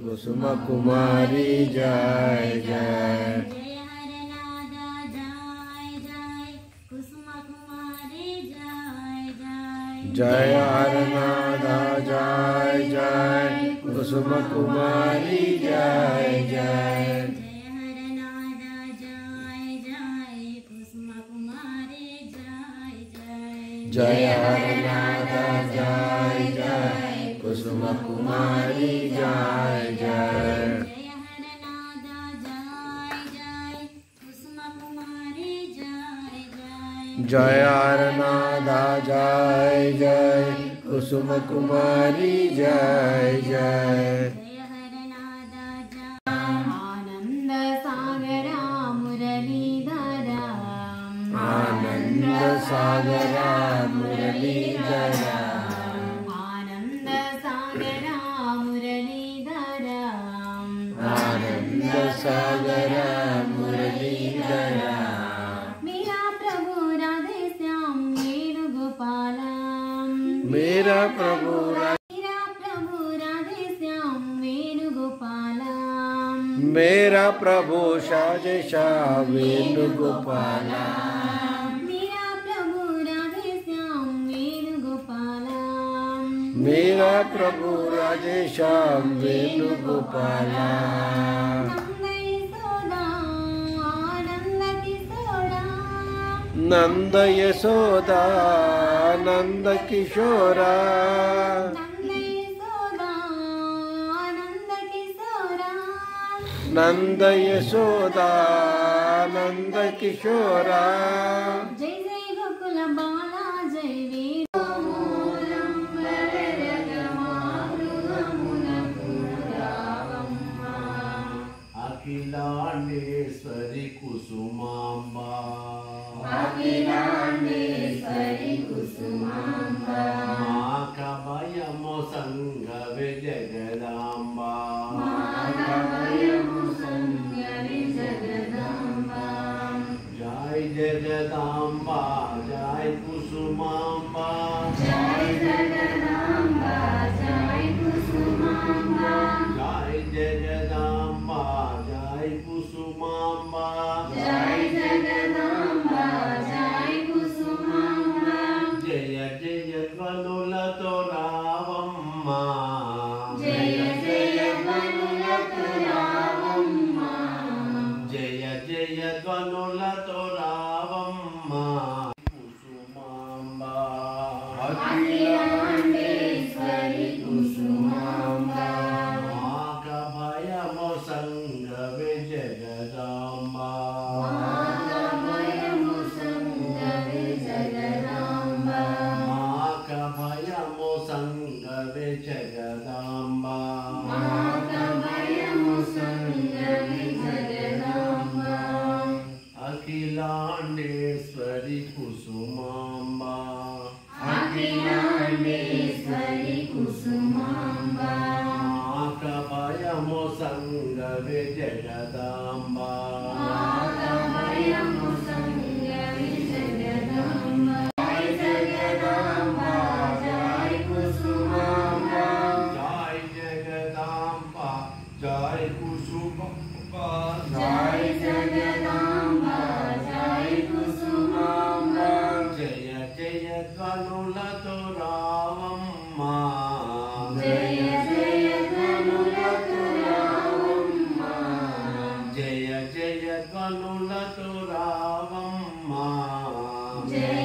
कुसुम कुमारी जय जय। जय हरनादा जय जय कुसुम कुमारी जय जय। जय हरनादा जय जय कुसुम कुमारी जय जय। जय हरनादा जय जय कुसुम कुमारी जय जय। आनंद सागरा मुरलीधरा आनंद सागरा मुरलीधरा आनंद सागरा मुरलीधरा आनंद सागरा मुरलीधरा। मेरा प्रभु राधे श्याम वेणुगोपाल मेरा प्रभु राधे श्याम वेणुगोपाल मेरा प्रभु साजे शाह वेणुगोपाल। मेरा प्रभु राधे श्याम वेणुगोपाल मेरा प्रभु राधे श्याम वेणुगोपाल। नंद यशोदा नंद किशोरा नंद यशोदा नंद किशोरा। जय जय गोकुल बाला जय अखिलांडेश्वरी कुसुमांबा अखिलांडेश्वरी कुसुमांबा माकभयमो संगवे जगदांबा जय जगदांबा जय कुसुमांबा जय जगदांबा जय कुसुमांबा जय जगदांबा जय कुसुमांबा जय जगदांबा जय कुसुमांबा जय जय ध्वनुलतो रावम्मा जय जय ध्वनुलतो रावम्मा जय जय ध्वनुलतो रावम्मा कुसुमांबा अखिलांडेश्वरी कुसुमांबा माकभयमो संगवे जगदांबा माकभयमो संगवे जगदांबा माकभयमो संगवे जगदांबा माकभयमो संगवे जगदांबा अखिलांडेश्वरी कुसुमांबा अखिलांडेश्वरी कुसुमांबा माकभयमो संगवे जगदांबा माकभयमो संगवे जगदांबा जय जगदांबा जय कुसुमांबा जय जगदांबा जय कुसुमांबा जय जगदांबा जय कुसुमांबा जय जय ध्वनुलतो रावम्मा जय जय ध्वनुलतो रावम्मा जय जय ध्वनुलतो रावम्मा जय